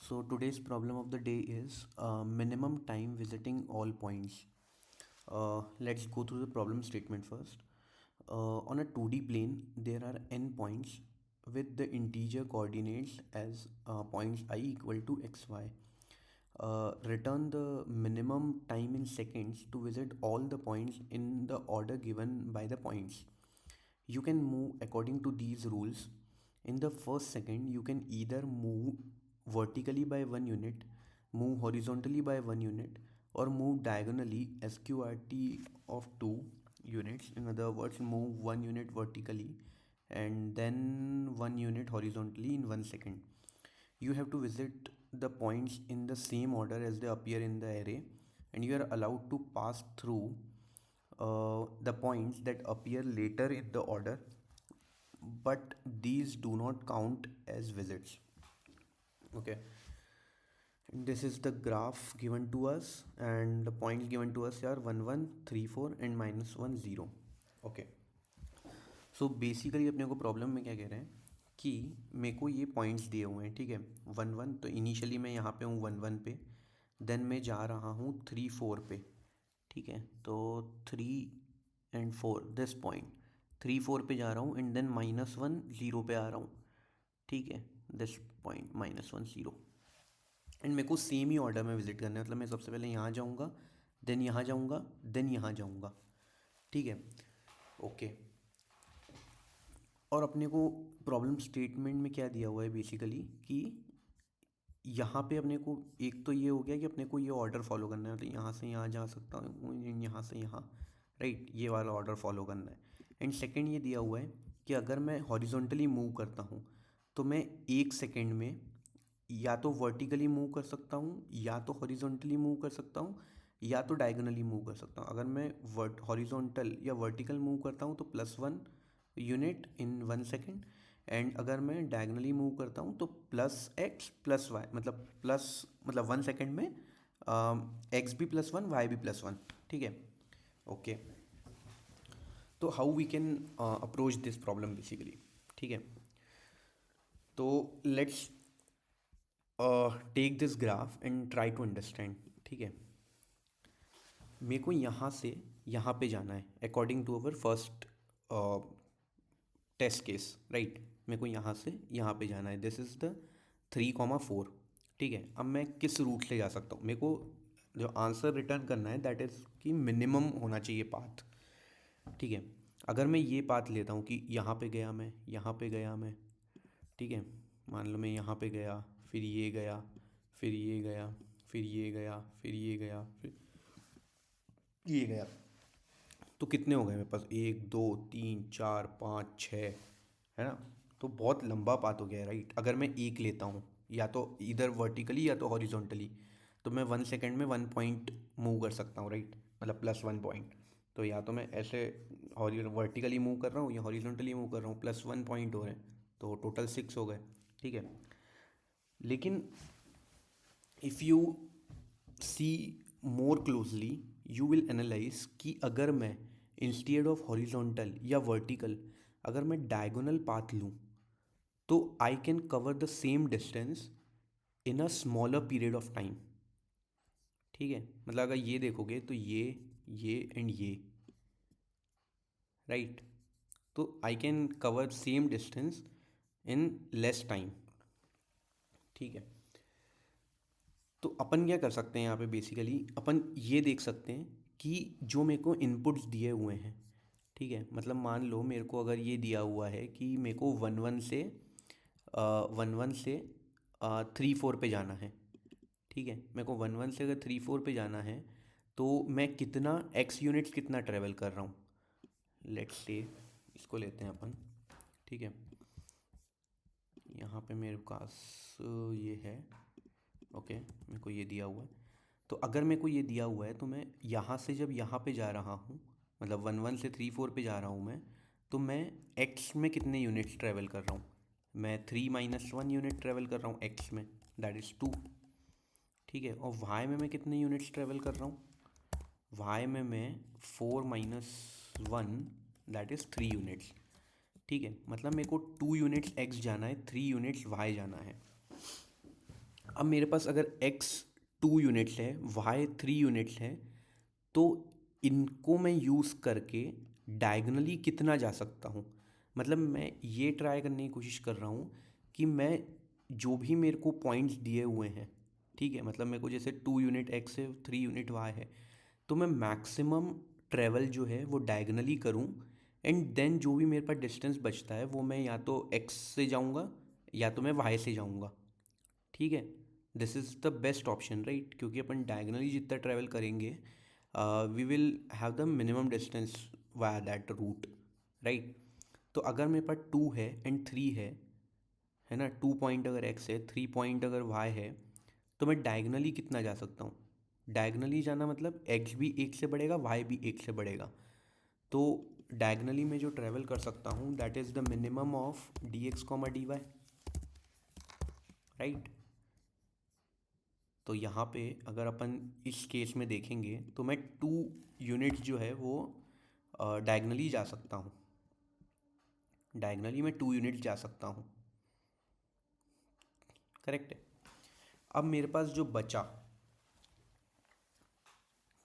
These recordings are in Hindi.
So today's problem of the day is minimum time visiting all points. Let's go through the problem statement first. On a 2D plane, there are n points with the integer coordinates as points I equal to xy. Return the minimum time in seconds to visit all the points in the order given by the points. You can move according to these rules. In the first second, you can either move vertically by 1 unit, move horizontally by 1 unit, or move diagonally sqrt of 2 units. In other words, move 1 unit vertically and then 1 unit horizontally in 1 second. You have to visit the points in the same order as they appear in the array, and you are allowed to pass through the points that appear later in the order, but these do not count as visits. Okay, this is the graph given to us, and the points given to us are 1 1 3 4 and -1 0. Okay, so basically अपने को प्रॉब्लम में क्या कह रहे हैं कि मेरे को ये पॉइंट्स दिए हुए हैं, ठीक है। 1 1, तो इनिशियली मैं यहाँ पे हूँ 1 1 पे, देन मैं जा रहा हूँ 3 4 पे, ठीक है। तो 3 and 4 दिस पॉइंट, 3 4 पे जा रहा हूँ एंड देन -1 0 पे आ रहा हूँ, ठीक है। दिस पॉइंट -1 0, एंड मेरे को सेम ही ऑर्डर में विजिट करना है। मतलब मैं सबसे पहले यहाँ जाऊँगा, देन यहाँ जाऊँगा, देन यहाँ जाऊँगा, ठीक है। ओके, और अपने को प्रॉब्लम स्टेटमेंट में क्या दिया हुआ है बेसिकली कि यहाँ पे अपने को एक तो ये हो गया कि अपने को ये ऑर्डर फॉलो करना है, तो यहाँ से यहाँ जा सकता हूँ, यहाँ से यहाँ, राइट, ये वाला ऑर्डर फॉलो करना है। एंड सेकंड ये दिया हुआ है कि अगर मैं हॉरिजॉन्टली मूव करता हूँ तो मैं 1 सेकंड में या तो वर्टिकली मूव कर सकता हूँ, या तो हॉरिजॉन्टली मूव कर सकता हूँ, या तो डायगोनली मूव कर सकता हूँ। अगर मैं हॉरिजॉन्टल या वर्टिकल मूव करता हूँ तो +1 unit इन 1 सेकेंड, एंड अगर मैं डायगनली मूव करता हूँ तो +x+y, मतलब 1 सेकेंड में x भी +1 y भी +1, ठीक है। ओके, तो how we can approach this problem basically, ठीक है। तो let's take this graph and try to understand, ठीक है। मेरे को यहाँ से यहाँ पे जाना है according to our first test case, right. मेरे को यहाँ से यहाँ पे जाना है, दिस इज़ द 3, 4, ठीक है। अब मैं किस रूट से जा सकता हूँ, मेरे को जो आंसर रिटर्न करना है दैट इज़ कि मिनिमम होना चाहिए पाथ, ठीक है। अगर मैं ये पाथ लेता हूँ कि यहाँ पे गया मैं, यहाँ पे गया मैं, ठीक है। मान लो मैं यहाँ पे गया, फिर ये गया, फिर ये गया, फिर ये गया, फिर ये गया, फिर ये गया, तो कितने हो गए मेरे पास, 1 2 3 4 5 6, है ना। तो बहुत लंबा पाथ हो गया है, राइट। अगर मैं एक लेता हूँ, या तो इधर वर्टिकली या तो हॉरिजॉन्टली, तो मैं 1 सेकेंड में 1 पॉइंट मूव कर सकता हूँ, राइट, मतलब +1 पॉइंट। तो या तो मैं ऐसे वर्टिकली मूव कर रहा हूँ या हॉरिजॉन्टली मूव कर रहा हूँ, +1 पॉइंट हो रहे हैं, तो टोटल 6 हो गए, ठीक है। लेकिन if you see more closely you will analyse कि अगर मैं इंस्टेड ऑफ हॉरिजॉन्टल या वर्टिकल अगर मैं डायगोनल पाथ लूँ तो I can cover the same distance in a smaller period of time, ठीक है। मतलब अगर ये देखोगे तो ये एंड ये, राइट, तो I can cover same distance in less time, ठीक है। तो अपन क्या कर सकते हैं यहाँ पे बेसिकली, अपन ये देख सकते हैं कि जो मेरे को इनपुट्स दिए हुए हैं, ठीक है। मतलब मान लो मेरे को अगर ये दिया हुआ है कि मेरे को 1 1 से 3 4 पे जाना है, ठीक है। मेरे को 1 1 से अगर 3 4 पे जाना है तो मैं कितना x यूनिट्स कितना ट्रेवल कर रहा हूँ, लेट्स से इसको लेते हैं अपन, ठीक है। यहाँ पे मेरे पास ये है, ओके, मेरे को ये दिया हुआ है। तो अगर मेरे को ये दिया हुआ है तो मैं यहाँ से जब यहाँ पे जा रहा हूँ, मतलब 1 1 से 3 4 पे जा रहा हूँ मैं, तो मैं x में कितने यूनिट्स ट्रैवल कर रहा हूँ, मैं 3 - 1 यूनिट ट्रैवल कर रहा हूँ x में, दैट इज़ 2, ठीक है। और y में मैं कितने यूनिट्स ट्रैवल कर रहा हूँ, y में मैं 4 - 1, दैट इज़ 3 यूनिट्स, ठीक है। मतलब मेरे को 2 यूनिट्स x जाना है, 3 यूनिट्स y जाना है। अब मेरे पास अगर x 2 यूनिट्स है, y 3 यूनिट्स है, तो इनको मैं यूज़ करके डायगनली कितना जा सकता हूँ। मतलब मैं ये ट्राई करने की कोशिश कर रहा हूँ कि मैं जो भी मेरे को पॉइंट्स दिए हुए हैं, ठीक है, मतलब मेरे को जैसे 2 यूनिट x है, 3 यूनिट y है, तो मैं मैक्सिमम ट्रेवल जो है वो डायगनली करूँ, एंड देन जो भी मेरे पास डिस्टेंस बचता है वो मैं या तो x से जाऊँगा या तो मैं y से जाऊँगा। ठीक है, this is the best option, right, क्योंकि अपन डायगनली जितना ट्रैवल करेंगे we will have the minimum distance via that route, right. तो अगर मेरे पास 2 है एंड 3 है ना, 2 पॉइंट अगर x है, 3 पॉइंट अगर y है, तो मैं डायगनली कितना जा सकता हूँ। डायगनली जाना मतलब x भी 1 से बढ़ेगा, y भी 1 से बढ़ेगा। तो डायगनली में जो ट्रैवल कर सकता हूँ that is the minimum of dx comma dy, right. तो यहाँ पे अगर अपन इस केस में देखेंगे तो मैं 2 यूनिट्स जो है वो डायगनली जा सकता हूँ, डायगनली मैं 2 यूनिट्स जा सकता हूँ, करेक्ट है। अब मेरे पास जो बचा,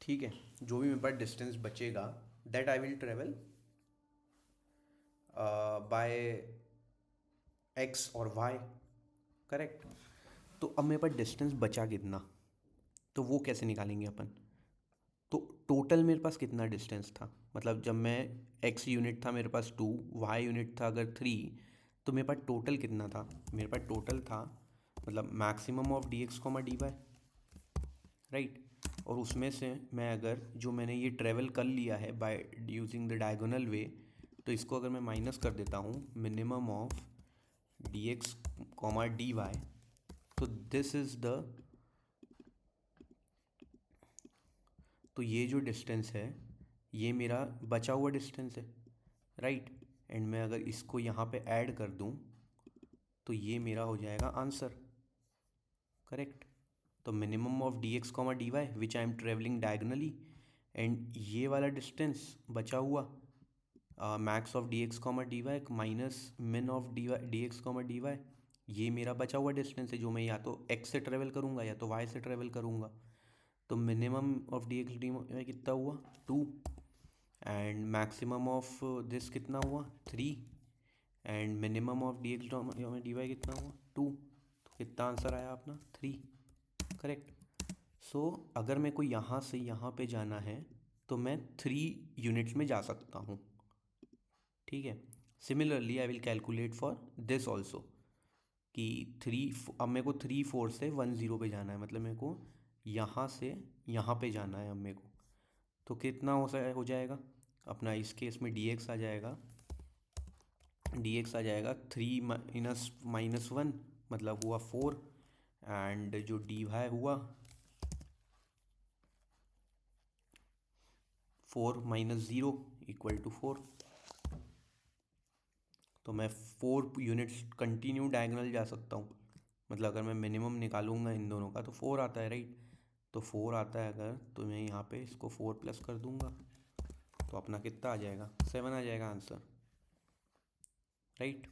ठीक है, जो भी मेरे पास डिस्टेंस बचेगा that I will travel by x और वाई, करेक्ट। तो अब मेरे पास डिस्टेंस बचा कितना, तो वो कैसे निकालेंगे अपन। तो टोटल मेरे पास कितना डिस्टेंस था, मतलब जब मैं एक्स यूनिट था मेरे पास 2, वाई यूनिट था अगर 3, तो मेरे पास टोटल कितना था। मेरे पास टोटल था मतलब maximum of D X comma D Y, right. और उसमें से मैं अगर जो मैंने ये ट्रेवल कर लिया है by using the diagonal way, तो इसको अगर मैं माइनस कर देता हूँ minimum of D X comma D Y, तो दिस इज़ द, तो ये जो डिस्टेंस है ये मेरा बचा हुआ डिस्टेंस है, राइट। एंड मैं अगर इसको यहाँ पे ऐड कर दूँ तो ये मेरा हो जाएगा आंसर, करेक्ट। तो minimum of D X comma D Y which I am travelling diagonally, and ये वाला डिस्टेंस बचा हुआ max of D X comma D Y minus min of D X comma D Y, ये मेरा बचा हुआ डिस्टेंस है जो मैं या तो एक्स से ट्रेवल करूँगा या तो वाई से ट्रेवल करूँगा। तो minimum of D X D Y कितना हुआ 2, एंड मैक्सिमम ऑफ दिस कितना हुआ 3, and minimum of D X D Y कितना हुआ 2। तो कितना आंसर आया अपना 3, करेक्ट। सो अगर मेरे को यहाँ से यहाँ पे जाना है तो मैं 3 यूनिट्स में जा सकता हूँ, ठीक है। Similarly I will calculate for this also कि अब मेरे को 3 4 से 1 0 पे जाना है, मतलब मेरे को यहाँ से यहाँ पे जाना है अब मेरे को। तो कितना हो जाएगा अपना, इस केस में डी एक्स आ जाएगा, डी एक्स आ जाएगा 3 - -1 मतलब हुआ 4, एंड जो डी वाई हुआ 4 - 0 इक्वल टू 4। तो मैं 4 यूनिट्स कंटिन्यू डायगनल जा सकता हूँ, मतलब अगर मैं मिनिमम निकालूंगा इन दोनों का तो 4 आता है, राइट। तो 4 आता है अगर, तो मैं यहाँ पे इसको 4 प्लस कर दूंगा, तो अपना कितना आ जाएगा 7 आ जाएगा answer, right.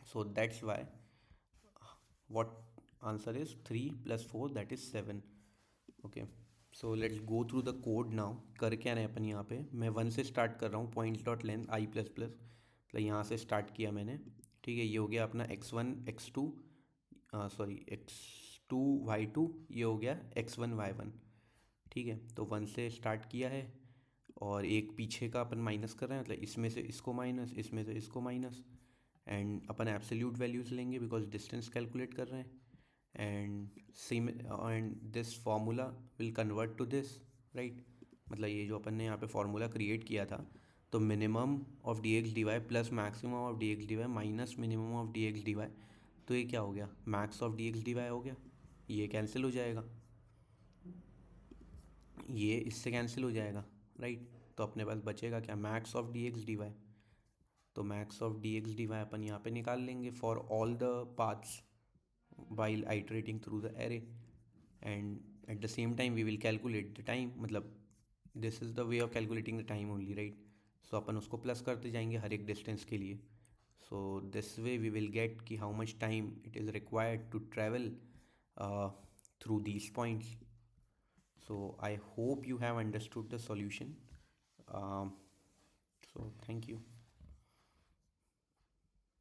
So that's why what answer is 3 + 4 that is 7। Okay, so let's go through the code now. कर क्या रहे हैं अपन यहाँ पे, मैं 1 से स्टार्ट कर रहा हूँ, पॉइंट्स डॉट लेंथ आई प्लस प्लस, मतलब यहाँ से स्टार्ट किया मैंने, ठीक है। ये हो गया अपना x1 x2, sorry x2 y2, ये हो गया x1 y1, ठीक है। तो 1 से स्टार्ट किया है और एक पीछे का अपन माइनस कर रहे हैं, मतलब इसमें से इसको माइनस, इसमें से इसको माइनस, एंड अपन एब्सोल्यूट वैल्यूज़ लेंगे बिकॉज डिस्टेंस कैलकुलेट कर रहे हैं, and same and this formula will convert to this, right. मतलब ये जो अपन ने यहाँ पे फार्मूला क्रिएट किया था, तो minimum of D X D Y plus maximum of D X D Y minus minimum of D X D Y, तो ये क्या हो गया max of D X D Y हो गया, ये कैंसिल हो जाएगा, ये इससे कैंसिल हो जाएगा, राइट। तो अपने पास बचेगा क्या, max of D X D Y. तो max of D X D Y अपन यहाँ पे निकाल लेंगे for all the paths while iterating through the array, and at the same time we will calculate the time, मतलब this is the way of calculating the time only, right। so अपन उसको प्लस करते जाएंगे हर एक डिस्टेंस के लिए। so this way we will get कि how much time it is required to travel uh, through these points. So I hope you have understood the solution. Um, so thank you.